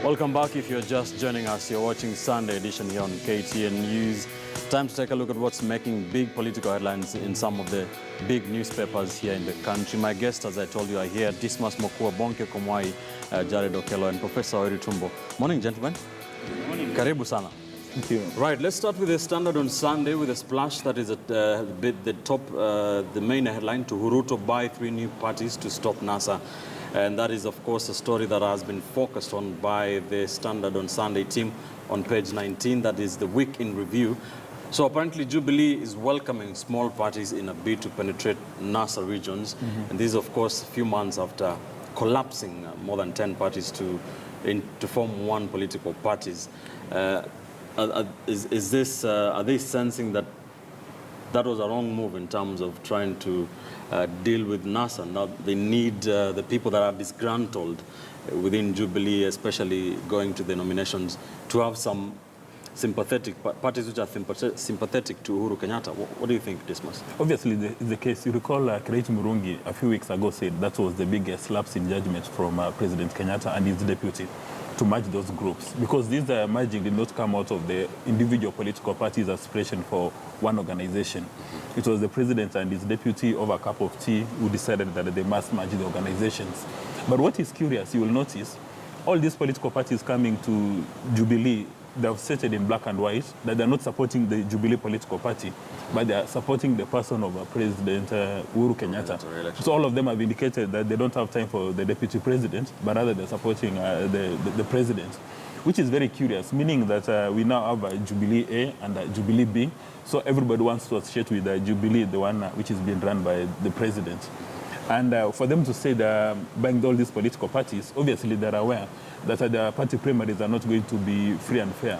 Welcome back. If you're just joining us, you're watching Sunday edition here on KTN News. Time to take a look at what's making big political headlines in some of the big newspapers here in the country. My guests, as I told you, are here. Dismas Mokua, Bonke Komwai, Jared Okello, and Professor Oiri Tumbo. Morning, gentlemen. Good morning. Karibu sana. Thank you. Right, let's start with the Standard on Sunday with a splash that is at the top, the main headline, to Ruto buy 3 new parties to stop NASA. And that is, of course, a story that has been focused on by the Standard on Sunday team on page 19. That is the week in review. So apparently Jubilee is welcoming small parties in a bid to penetrate NASA regions. And this is, of course, a few months after collapsing more than 10 parties to form one political parties. Are they sensing that that was a wrong move in terms of trying to deal with NASA? Now they need the people that are disgruntled within Jubilee, especially going to the nominations, to have some sympathetic parties which are sympathetic to Uhuru Kenyatta. What do you think, Dismas? Obviously, the case, you recall Kireti Murungi a few weeks ago said that was the biggest lapse in judgment from President Kenyatta and his deputy to merge those groups, because these merging did not come out of the individual political parties' aspiration for one organization. It was the president and his deputy over a cup of tea who decided that they must merge the organizations. But what is curious, you will notice, all these political parties coming to Jubilee, they have stated in black and white that they're not supporting the Jubilee political party, but they are supporting the person of President Uhuru Kenyatta. So all of them have indicated that they don't have time for the deputy president, but rather they're supporting the president, which is very curious, meaning that we now have a Jubilee A and a Jubilee B. So everybody wants to associate with the Jubilee, the one which is being run by the president. And for them to say they're buying all these political parties, obviously they're aware that the party primaries are not going to be free and fair.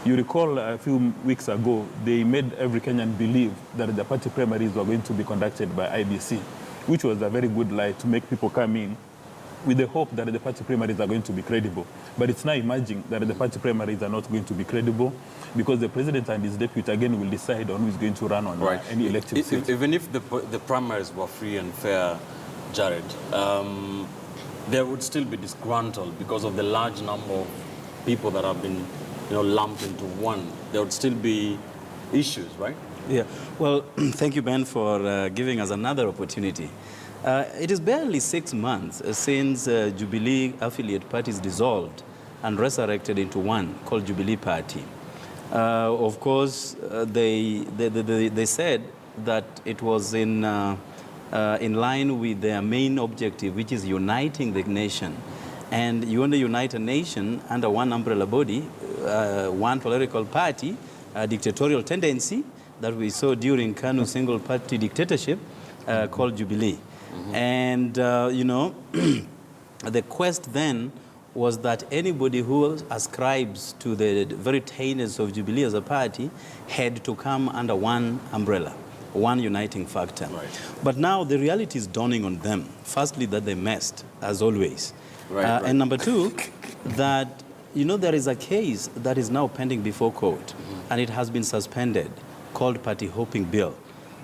You recall a few weeks ago, they made every Kenyan believe that the party primaries were going to be conducted by IBC, which was a very good lie to make people come in with the hope that the party primaries are going to be credible. But it's now emerging that the party primaries are not going to be credible, because the president and his deputy again will decide on who is going to run on any elective seat. Even if the primaries were free and fair, Jared, there would still be disgruntled because of the large number of people that have been lumped into one. There would still be issues, right? Yeah. Well, thank you, Ben, for giving us another opportunity. It is barely 6 months since Jubilee affiliate parties dissolved and resurrected into one called Jubilee Party. Of course, they said that it was in line with their main objective, which is uniting the nation. And you want to unite a nation under one umbrella body, one political party, a dictatorial tendency that we saw during Kanu's single-party dictatorship called Jubilee. And, the quest then was that anybody who ascribes to the very tenets of Jubilee as a party had to come under one umbrella, one uniting factor. Right. But now the reality is dawning on them. Firstly, that they messed, as always. Right. And number two, that there is a case that is now pending before court, and it has been suspended, called Party Hopping Bill.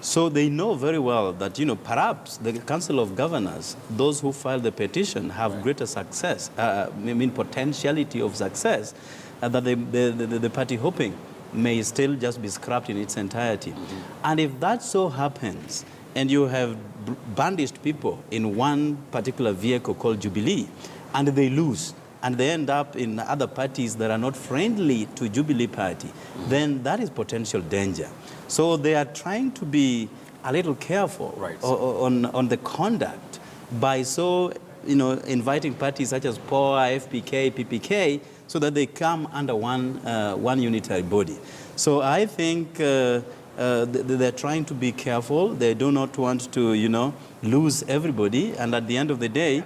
So they know very well that, perhaps the Council of Governors, those who filed the petition, have greater success, potentiality of success, that the party hopping may still just be scrapped in its entirety. And if that so happens, and you have bandaged people in one particular vehicle called Jubilee, and they lose, and they end up in other parties that are not friendly to Jubilee Party, then that is potential danger. So they are trying to be a little careful on the conduct by inviting parties such as POA, FPK, PPK, so that they come under one unitary body. So I think they're trying to be careful. They do not want to, lose everybody, and at the end of the day,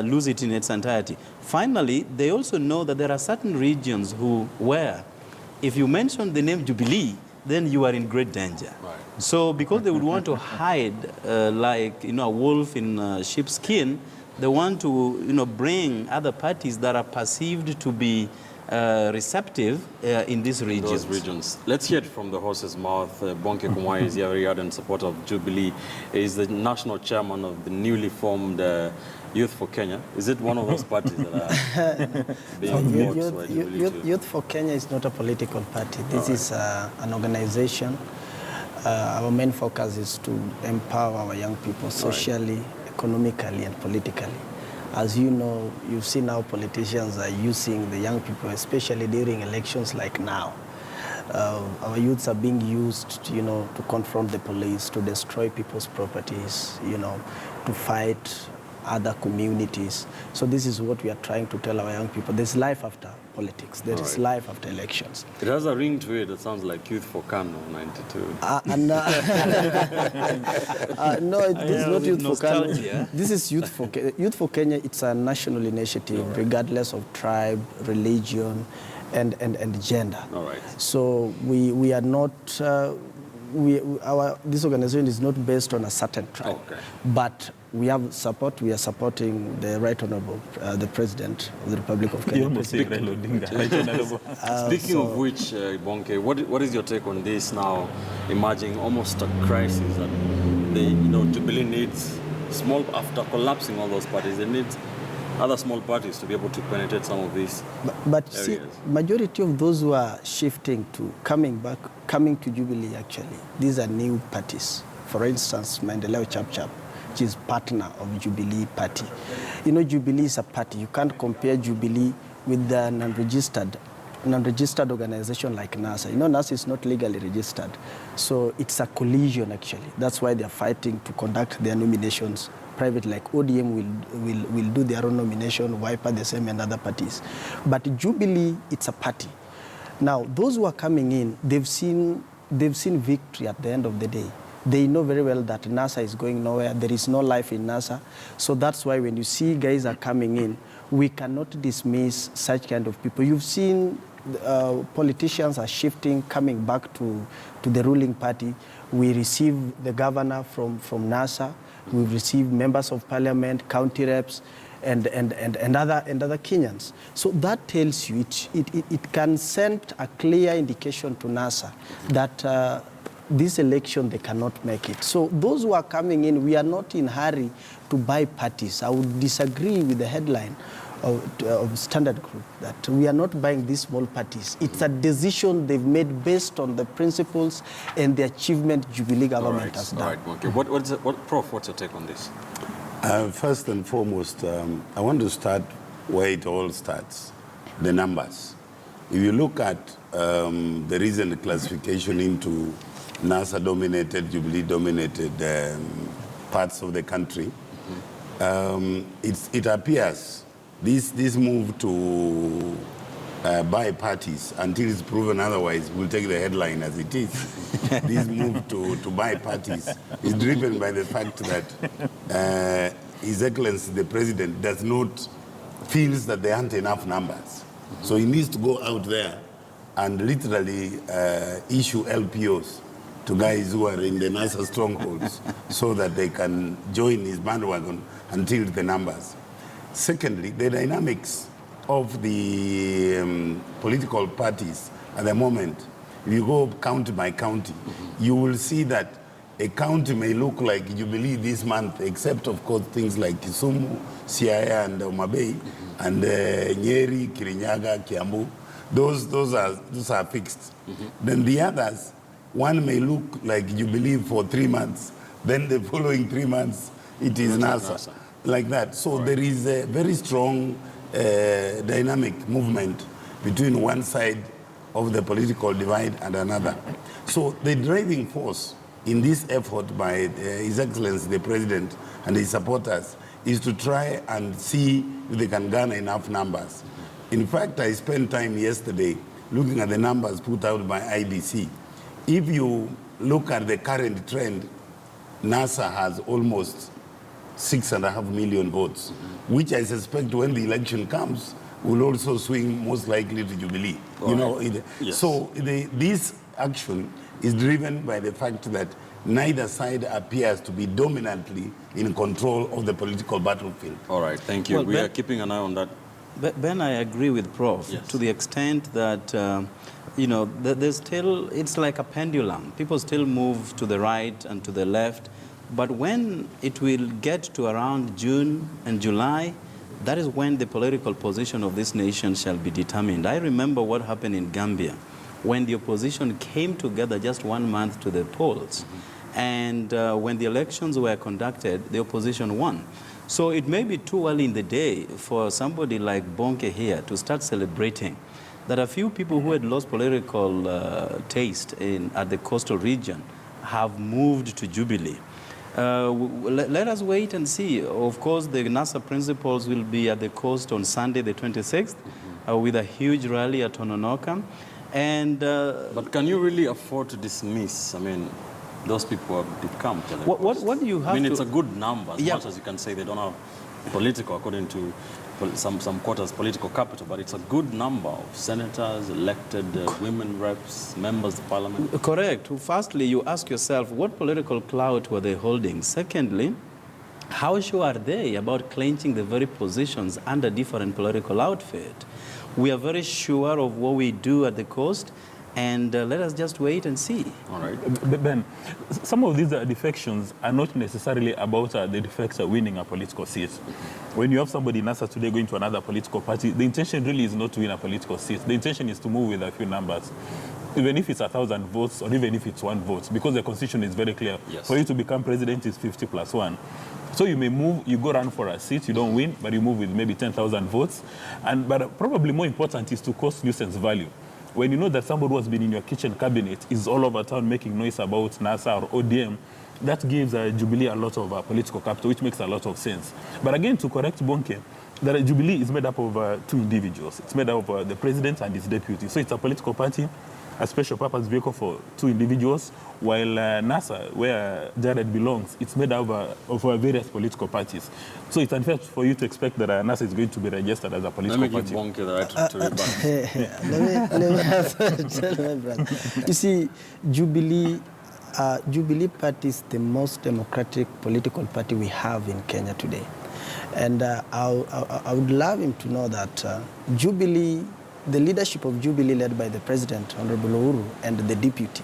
lose it in its entirety. Finally, they also know that there are certain regions where, if you mention the name Jubilee, then you are in great danger. Right. So because they would want to hide like a wolf in sheep's skin, they want to bring other parties that are perceived to be receptive in these regions. Those regions. Let's hear it from the horse's mouth. Bonke Kumwai is a very ardent supporter of Jubilee. He is the national chairman of the newly formed Youth for Kenya. Is it one of those parties that are being bought by Jubilee too? Youth for Kenya is not a political party. This is an organization. Our main focus is to empower our young people socially, economically, and politically. As you know, you've seen how politicians are using the young people, especially during elections like now. Our youths are being used, to confront the police, to destroy people's properties, to fight other communities. So this is what we are trying to tell our young people. There's life after politics. There is life after elections. It has a ring to it that sounds like Youth for Kano, 92. No, this is not Youth for Kenya. This is Youth for Kenya. Youth for Kenya, it's a national initiative, regardless of tribe, religion, and gender. All right. So we are not... this organization is not based on a certain tribe, but we have support. We are supporting the Right Honorable, the President of the Republic of Kenya. Speaking of which, Bonke, what is your take on this now emerging almost a crisis that Jubilee needs after collapsing all those parties, they need other small parties to be able to penetrate some of these but areas. See, majority of those who are shifting to coming to Jubilee, actually, these are new parties. For instance, Maendeleo Chap, which is partner of Jubilee Party. Jubilee is a party. You can't compare Jubilee with the non-registered organization like NASA. NASA is not legally registered. So it's a collision, actually. That's why they're fighting to conduct their nominations private, like ODM will do their own nomination, Wiper the same, and other parties. But Jubilee, it's a party. Now, those who are coming in, they've seen victory at the end of the day. They know very well that NASA is going nowhere. There is no life in NASA. So that's why when you see guys are coming in, we cannot dismiss such kind of people. You've seen politicians are shifting, coming back to the ruling party. We receive the governor from NASA. We've received members of parliament, county reps, and other Kenyans. So that tells you, it can send a clear indication to NASA that this election, they cannot make it. So those who are coming in, we are not in a hurry to buy parties. I would disagree with the headline of Standard Group that we are not buying these small parties. It's a decision they've made based on the principles and the achievement Jubilee government has done. All right, okay. Prof, what's your take on this? First and foremost, I want to start where it all starts, the numbers. If you look at the recent classification into NASA-dominated, Jubilee-dominated parts of the country, it appears this move to buy parties until it's proven otherwise, we'll take the headline as it is. This move to buy parties is driven by the fact that His Excellency the President does not feels that there aren't enough numbers. So he needs to go out there and literally issue LPOs to guys who are in the nicer strongholds so that they can join his bandwagon and tilt the numbers. Secondly, the dynamics of the political parties at the moment, if you go county by county, you will see that a county may look like Jubilee this month, except of course things like Kisumu, Siaya, and Omabay, and Nyeri, Kirinyaga, Kiambu. Those are fixed. Then the others, one may look like Jubilee for 3 months, then the following 3 months it is NASA, like that. So there is a very strong dynamic movement between one side of the political divide and another. So the driving force in this effort by His Excellency the President and his supporters is to try and see if they can garner enough numbers. In fact, I spent time yesterday looking at the numbers put out by IBC. If you look at the current trend, NASA has almost 6.5 million votes, which I suspect when the election comes will also swing most likely to Jubilee. Yes. So this action is driven by the fact that neither side appears to be dominantly in control of the political battlefield. All right, thank you. We are keeping an eye on that. Ben, I agree with Prof. Yes. To the extent that, there's still, it's like a pendulum. People still move to the right and to the left. But when it will get to around June and July, that is when the political position of this nation shall be determined. I remember what happened in Gambia when the opposition came together just 1 month to the polls. And when the elections were conducted, the opposition won. So it may be too early in the day for somebody like Bonke here to start celebrating that a few people who had lost political taste at the coastal region have moved to Jubilee. Let us wait and see. Of course, the NASA principals will be at the coast on Sunday, the 26th, with a huge rally at Tononoka. And but can you really afford to dismiss? I mean, those people have become. What do you have? I mean, to, it's a good number. As Yeah. much as you can say they don't have political, according to some quarters, political capital, but it's a good number of senators, elected women reps, members of parliament. Correct. Firstly, you ask yourself, what political clout were they holding? Secondly, how sure are they about clenching the very positions under different political outfit? We are very sure of what we do at the coast, and let us just wait and see. All right. Ben, some of these defections are not necessarily about the defector winning a political seat. When you have somebody in NASA today going to another political party, the intention really is not to win a political seat. The intention is to move with a few numbers. Even if it's 1,000 votes or even if it's 1 vote, because the constitution is very clear. Yes. For you to become president is 50 plus 1. So you may move, you go run for a seat, you don't win, but you move with maybe 10,000 votes. But probably more important is to cost nuisance value. When you know that somebody who has been in your kitchen cabinet is all over town making noise about NASA or ODM, that gives Jubilee a lot of political capital, which makes a lot of sense. But again, to correct Bonke, that Jubilee is made up of 2 individuals. It's made up of the president and his deputy. So it's a political party, a special purpose vehicle for 2 individuals, while NASA, where Jared belongs, it's made up of various political parties. So it's unfair for you to expect that NASA is going to be registered as a political Let me party. give Bonke the right to rebut. Let me tell my brother. You see, Jubilee Party is the most democratic political party we have in Kenya today. And I would love him to know that Jubilee, the leadership of Jubilee led by the President, Honorable Uhuru, and the deputy,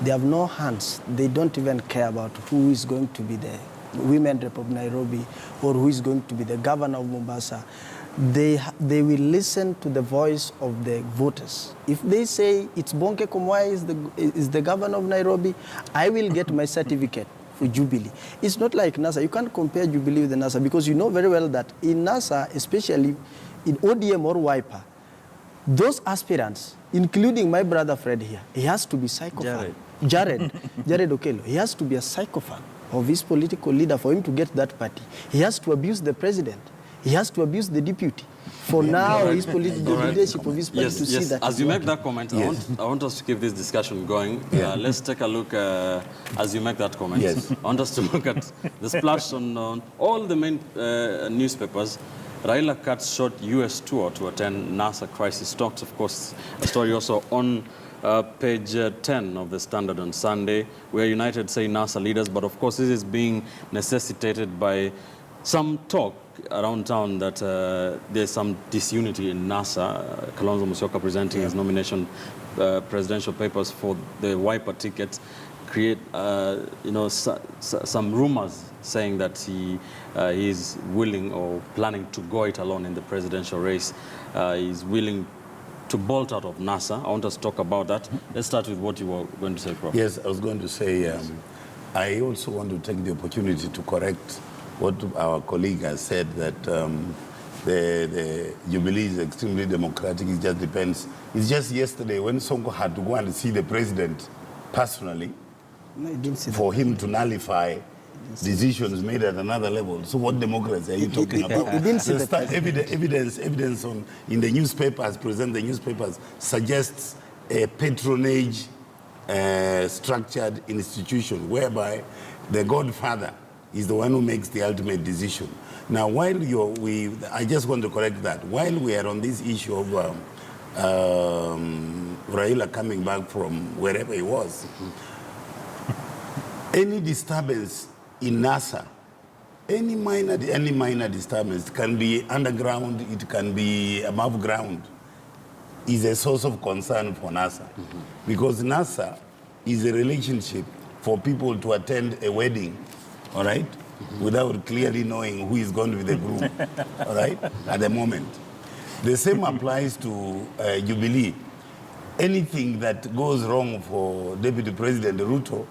they have no hands. They don't even care about who is going to be the women rep of Nairobi or who is going to be the governor of Mombasa. They will listen to the voice of the voters. If they say it's Bonke Komwai is the governor of Nairobi, I will get my certificate for Jubilee. It's not like NASA. You can't compare Jubilee with the NASA because you know very well that in NASA, especially in ODM or Wiper, those aspirants, including my brother Fred here, he has to be psychopath. Jared Okello, he has to be a psychopath of his political leader for him to get that party. He has to abuse the president. He has to abuse the deputy. For now, his political leadership of his party to see that. As you make that comment, Yes. I want us to keep this discussion going. Let's take a look as you make that comment. Yes. I want us to look at the splash on all the main newspapers. Raila cuts short U.S. tour to attend NASA crisis talks. Of course, a story also on page 10 of the Standard on Sunday, where United say NASA leaders, but of course this is being necessitated by some talk around town that there's some disunity in NASA. Kalonzo Musyoka presenting his nomination presidential papers for the Wiper ticket create, some rumors saying that he is willing or planning to go it alone in the presidential race. He's willing to bolt out of NASA. I want us to talk about that. Let's start with what you were going to say, Prof. Yes, I was going to say, I also want to take the opportunity to correct what our colleague has said, that the Jubilee is extremely democratic. It just depends. It's just yesterday when Sonko had to go and see the president personally No, he didn't see that. for him to nullify decisions made at another level. So what democracy are you talking about? He didn't see The evidence in the newspapers, the newspapers, suggests a patronage structured institution whereby the godfather is the one who makes the ultimate decision. Now, while I just want to correct that. While we are on this issue of Raila coming back from wherever he was, any disturbance in NASA any minor disturbance, it can be underground, it can be above ground, is a source of concern for NASA. Because NASA is a relationship for people to attend a wedding, all right, without clearly knowing who is going to be the groom, all right, at the moment. The same applies to Jubilee. Anything that goes wrong for Deputy President Ruto,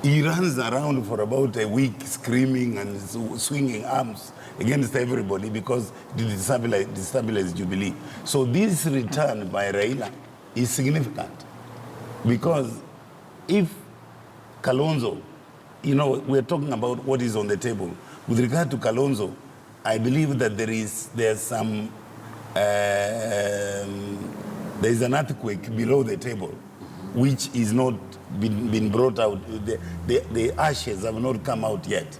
he runs around for about a week screaming and swinging arms against everybody because it destabilizes Jubilee. So this return by Raila is significant because if Kalonzo, you know, we're talking about what is on the table. With regard to Kalonzo, I believe that there's an earthquake below the table, which is not been brought out. The ashes have not come out yet.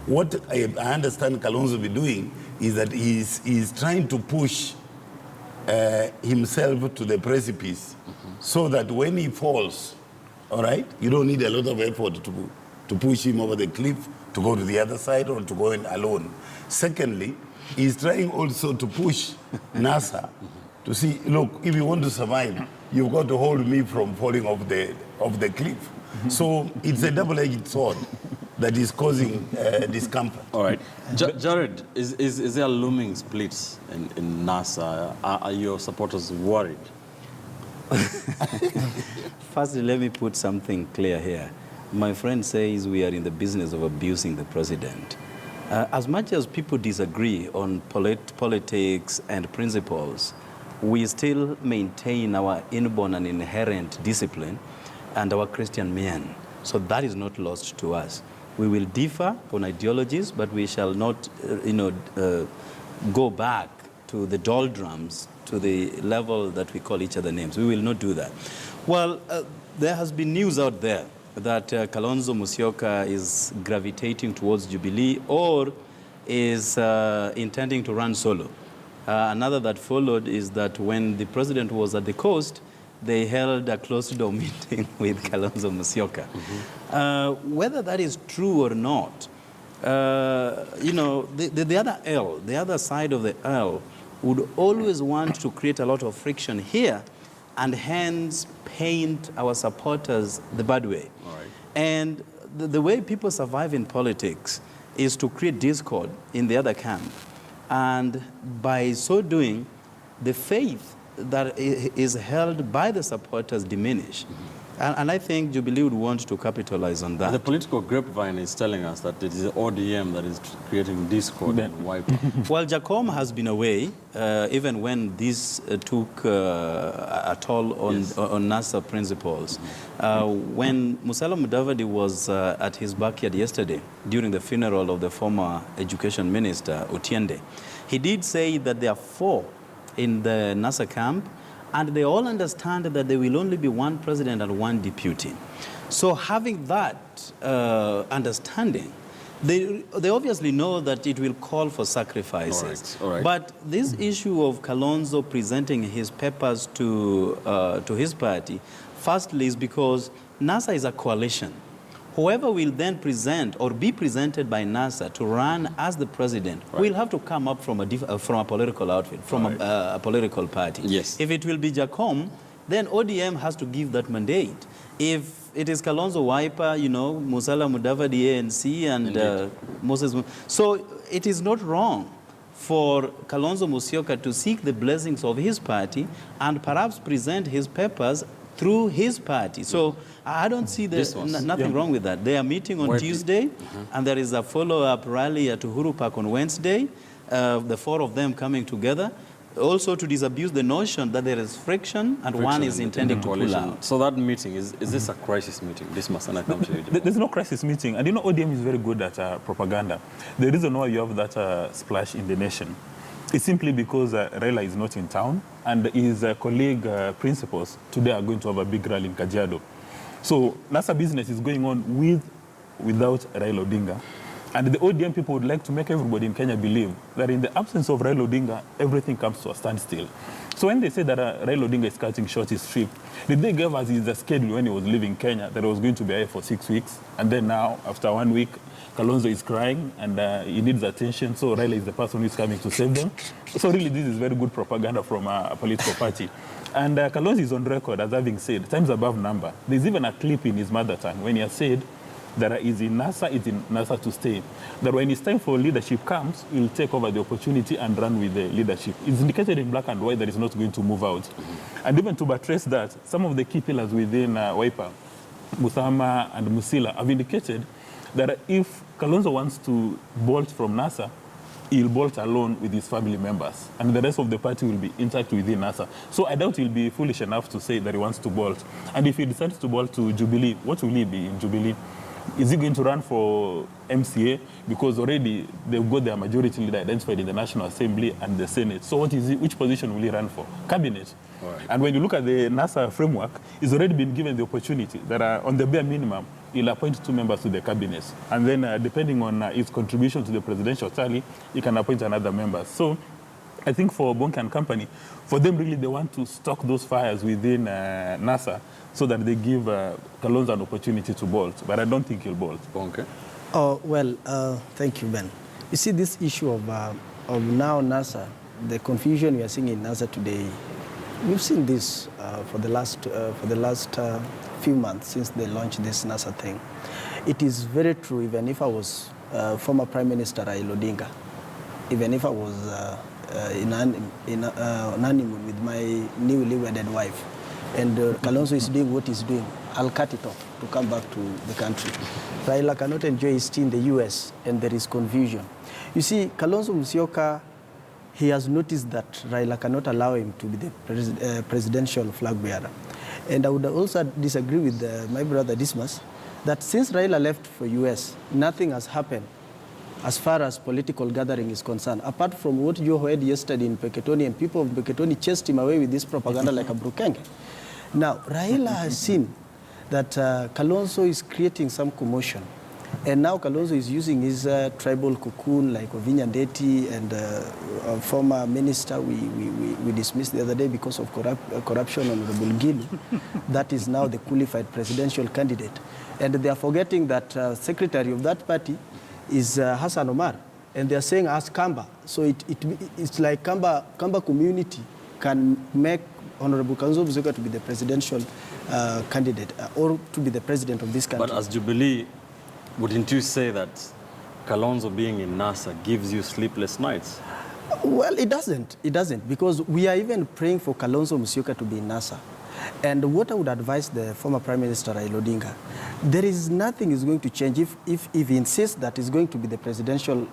What I understand Kalonzo be doing is that he's trying to push himself to the precipice so that when he falls, all right, you don't need a lot of effort to push him over the cliff, to go to the other side or to go in alone. Secondly, he's trying also to push NASA to see, look, if you want to survive, you've got to hold me from falling off the cliff. So it's a double-edged sword that is causing discomfort. All right. Jared, is there looming splits in NASA? Are your supporters worried? First, let me put something clear here. My friend says we are in the business of abusing the president. As much as people disagree on politics and principles, we still maintain our inborn and inherent discipline and our Christian men. So that is not lost to us. We will differ on ideologies, but we shall not, go back to the doldrums, to the level that we call each other names. We will not do that. Well, there has been news out there that Kalonzo Musyoka is gravitating towards Jubilee or is intending to run solo. Another that followed is that when the president was at the coast, they held a closed-door meeting with Kalonzo Musyoka. Whether that is true or not, the other L, the other side of the L, would always want to create a lot of friction here and hence paint our supporters the bad way. All right. And the way people survive in politics is to create discord in the other camp. And by so doing, the faith that is held by the supporters diminish. And I think Jubilee would want to capitalize on that. The political grapevine is telling us that it is the ODM that is creating discord and wipe. Well, Jacom has been away, even when this took a toll on, on NASA principles. When Musalia Mudavadi was at his backyard yesterday, during the funeral of the former education minister, Otiende, he did say that there are 4 in the NASA camp, and they all understand that there will only be one president and one deputy. So having that understanding, they obviously know that it will call for sacrifices. All right. But this issue of Kalonzo presenting his papers to his party, firstly is because NASA is a coalition. Whoever will then present or be presented by NASA to run as the president will have to come up from a political outfit, from a political party. Yes. If it will be Jacom, then ODM has to give that mandate. If it is Kalonzo Wiper, Musalia Mudavadi ANC and Moses. So it is not wrong for Kalonzo Musyoka to seek the blessings of his party and perhaps present his papers through his party. So I don't see nothing wrong with that. They are meeting on Tuesday, and there is a follow-up rally at Uhuru Park on Wednesday, the 4 of them coming together, also to disabuse the notion that there is friction and one is intending to pull out. So that meeting, is this a crisis meeting? This must not come to you. There's no crisis meeting. And ODM is very good at propaganda. The reason why you have that splash in the nation is simply because Raila is not in town, and his colleague principals today are going to have a big rally in Kajiado. So NASA business is going on without Raila Odinga. And the ODM people would like to make everybody in Kenya believe that in the absence of Raila Odinga, everything comes to a standstill. So when they say that Raila Odinga is cutting short his trip, did they give us the schedule when he was leaving Kenya that he was going to be here for 6 weeks? And then now, after 1 week, Kalonzo is crying and he needs attention, so Raila is the person who is coming to save them. So really, this is very good propaganda from a political party. And Kalonzo is on record as having said, times above number. There's even a clip in his mother tongue when he has said that is in NASA to stay. That when it's time for leadership comes, he'll take over the opportunity and run with the leadership. It's indicated in black and white that he's not going to move out. And even to buttress that, some of the key pillars within Wiper, Muthama and Musila, have indicated that if Kalonzo wants to bolt from NASA, he'll bolt alone with his family members. And the rest of the party will be intact within NASA. So I doubt he'll be foolish enough to say that he wants to bolt. And if he decides to bolt to Jubilee, what will he be in Jubilee? Is he going to run for MCA? Because already they've got their majority leader identified in the National Assembly and the Senate. So what is he, which position will he run for? Cabinet. Right. And when you look at the NASA framework, he's already been given the opportunity that on the bare minimum, he'll appoint 2 members to the cabinet. And then depending on his contribution to the presidential tally, he can appoint another member. So I think for Bonke and company, for them really they want to stoke those fires within NASA so that they give Kalonzo an opportunity to bolt. But I don't think he'll bolt. Bonke? Oh, well, thank you, Ben. You see, this issue of now NASA, the confusion we are seeing in NASA today, we've seen this for the last few months since they launched this NASA thing. It is very true, even if I was former Prime Minister Raila Odinga, even if I was in honeymoon with my newly wedded wife, and Kalonzo is doing what he's doing, I'll cut it off to come back to the country. Raila cannot enjoy his stay in the US, and there is confusion. You see, Kalonzo Musyoka, he has noticed that Raila cannot allow him to be the presidential flag bearer. And I would also disagree with my brother Dismas, that since Raila left for US, nothing has happened as far as political gathering is concerned, apart from what you heard yesterday in Peketoni, and people of Peketoni chased him away with this propaganda like a brukenge. Now, Raila has seen that Kalonzo is creating some commotion. And now Kalonzo is using his tribal cocoon like Ovinya Ndeti and a former minister we dismissed the other day because of corruption, Honorable Gilu. That is now the qualified presidential candidate. And they are forgetting that secretary of that party is Hassan Omar. And they are saying ask Kamba. So it's like Kamba community can make Honorable Kalonzo Musyoka to be the presidential candidate or to be the president of this country. But as Jubilee, wouldn't you say that Kalonzo being in NASA gives you sleepless nights? Well, it doesn't. It doesn't, because we are even praying for Kalonzo Musyoka to be in NASA. And what I would advise the former Prime Minister Raila Odinga, there is nothing is going to change if he insists that he's going to be the presidential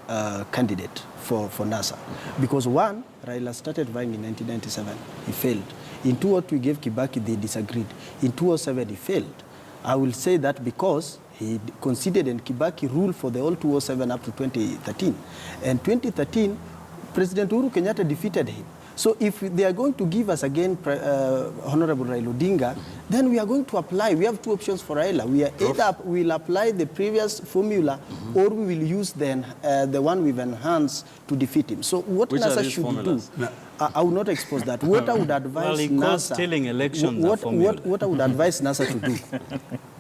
candidate for NASA. Because one, Raila started vying in 1997. He failed. In 2002, he gave Kibaki, they disagreed. In 2007, he failed. I will say that because he conceded and Kibaki ruled for the whole 2007 up to 2013. And 2013, President Uhuru Kenyatta defeated him. So if they are going to give us again Honorable Raila Odinga, then we are going to apply. We have two options for Raila. We are either we'll apply the previous formula, or we will use the one we've enhanced to defeat him. So what NASA should do, I will not expose that. What I would advise NASA, stealing elections what I would advise NASA to do,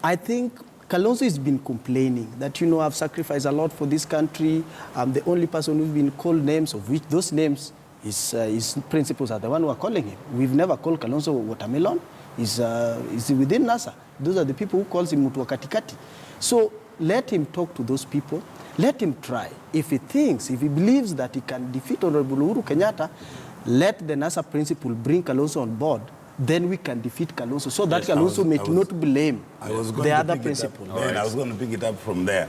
I think Kalonzo has been complaining that, I've sacrificed a lot for this country. I'm the only person who's been called names, of which those names, his principals are the one who are calling him. We've never called Kalonzo watermelon. He's within NASA. Those are the people who calls him mutu wa katikati. So let him talk to those people. Let him try. If he believes that he can defeat Honorable Uhuru Kenyatta, let the NASA principal bring Kalonzo on board. Then we can defeat Kalonzo, so that Kalonzo may not blame the other principal. Right. I was going to pick it up from there.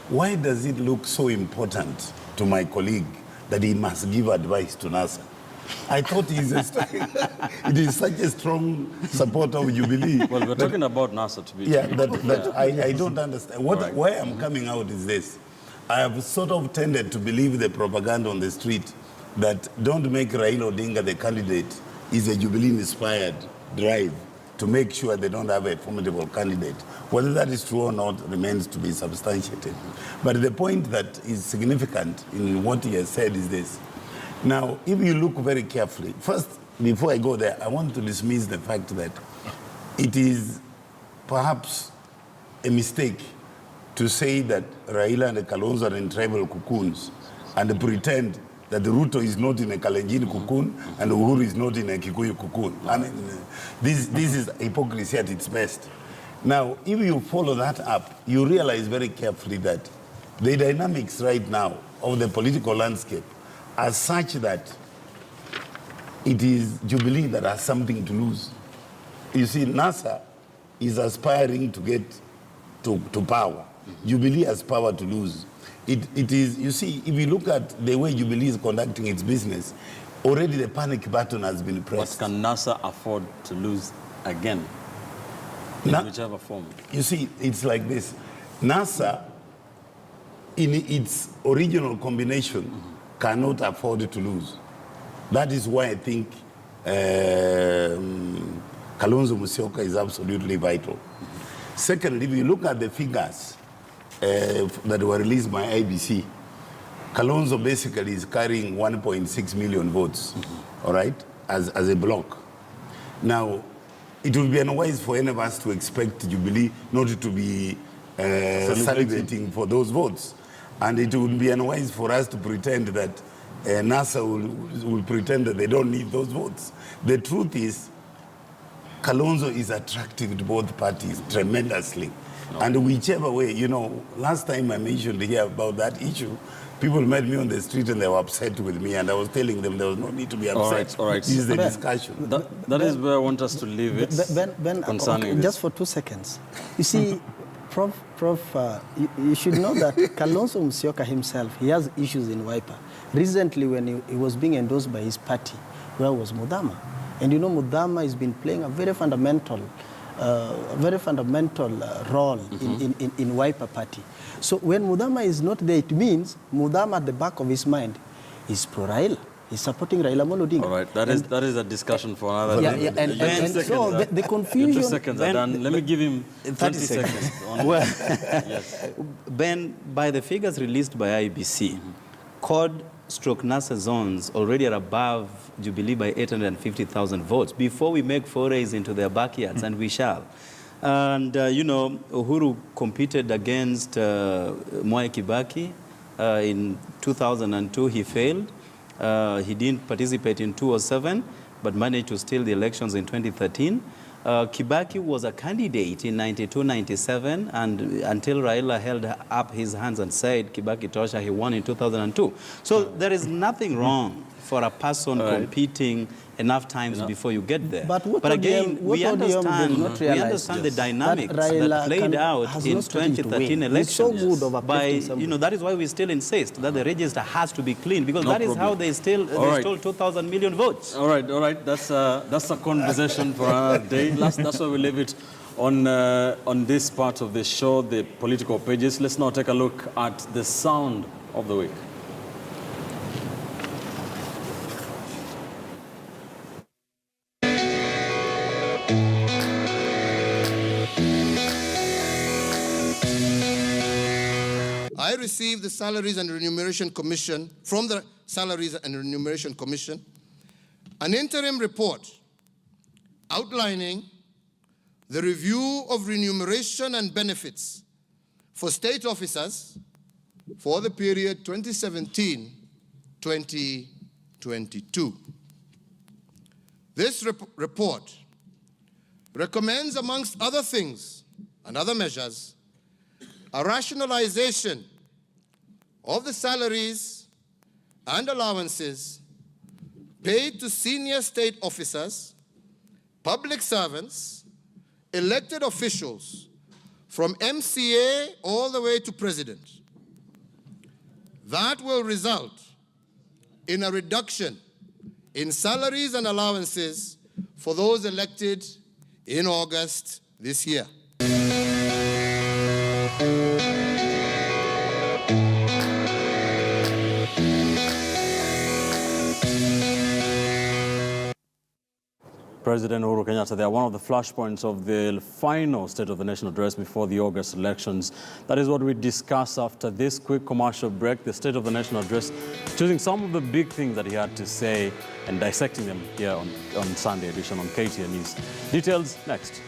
Why does it look so important to my colleague that he must give advice to NASA? I thought it is such a strong supporter of Jubilee. Well, we're talking about NASA to be. Yeah, I don't understand. Why I'm coming out is this. I have sort of tended to believe the propaganda on the street that don't make Raila Odinga the candidate is a Jubilee-inspired drive. to make sure they don't have a formidable candidate. Whether that is true or not remains to be substantiated. But the point that is significant in what he has said is this. Now, if you look very carefully, first, before I go there, I want to dismiss the fact that it is perhaps a mistake to say that Raila and Kalonzo are in tribal cocoons and pretend that Ruto is not in a Kalenjin cocoon and Uhuru is not in a Kikuyu cocoon. I mean, this is hypocrisy at its best. Now, if you follow that up, you realize very carefully that the dynamics right now of the political landscape are such that it is Jubilee that has something to lose. You see, NASA is aspiring to get to power. Jubilee has power to lose. It is, you see, if you look at the way Jubilee is conducting its business, already the panic button has been pressed. But can NASA afford to lose again, in whichever form? You see, it's like this. NASA, in its original combination, cannot afford to lose. That is why I think Kalonzo Musyoka is absolutely vital. Second, if you look at the figures that were released by IBC, Kalonzo basically is carrying 1.6 million votes, all right, as a block. Now, it would be unwise for any of us to expect Jubilee not to be salivating for those votes. And it would be unwise for us to pretend that NASA will pretend that they don't need those votes. The truth is, Kalonzo is attractive to both parties tremendously. No. And whichever way, you know, last time I mentioned here about that issue, people met me on the street and they were upset with me, and I was telling them there was no need to be upset. All right. This is the discussion. That is where I want us to leave it concerning this. Just for 2 seconds. You see, Prof, you should know that Kalonzo Musyoka himself, he has issues in Wiper. Recently, when he was being endorsed by his party, where was Mudama? And you know, Mudama has been playing a very fundamental role in Wiper party. So when Mudama is not there, it means Mudama at the back of his mind is pro-Raila. He's supporting Raila Odinga. All right, that is a discussion for another day. And so the confusion... 2 seconds are done. Let me give him 30 seconds. Well, yes. Ben, by the figures released by IBC, CORD/NASA zones already are above Jubilee by 850,000 votes before we make forays into their backyards, and we shall. And, you know, Uhuru competed against Mwai Kibaki. In 2002, he failed. He didn't participate in 2007, but managed to steal the elections in 2013. Kibaki was a candidate in 92-97, and until Raila held up his hands and said, Kibaki Tosha, he won in 2002. So there is nothing wrong for a person competing enough times before you get there. But again, we understand the dynamics that played out in 2013 elections. You know, that is why we still insist that the register has to be clean, because that is how they stole 2,000 million votes. All right. That's a conversation for another day. That's why we leave it on this part of the show, the political pages. Let's now take a look at the sound of the week. I received the Salaries and Remuneration Commission, from the Salaries and Remuneration Commission, an interim report outlining the review of remuneration and benefits for state officers for the period 2017-2022. This report recommends, amongst other things and other measures, a rationalization of the salaries and allowances paid to senior state officers, public servants, elected officials, from MCA all the way to president. That will result in a reduction in salaries and allowances for those elected in August this year. President Uhuru Kenyatta, they are one of the flashpoints of the final State of the Nation address before the August elections. That is what we discuss after this quick commercial break, the State of the Nation address, choosing some of the big things that he had to say and dissecting them here on Sunday edition on KTN News. Details next.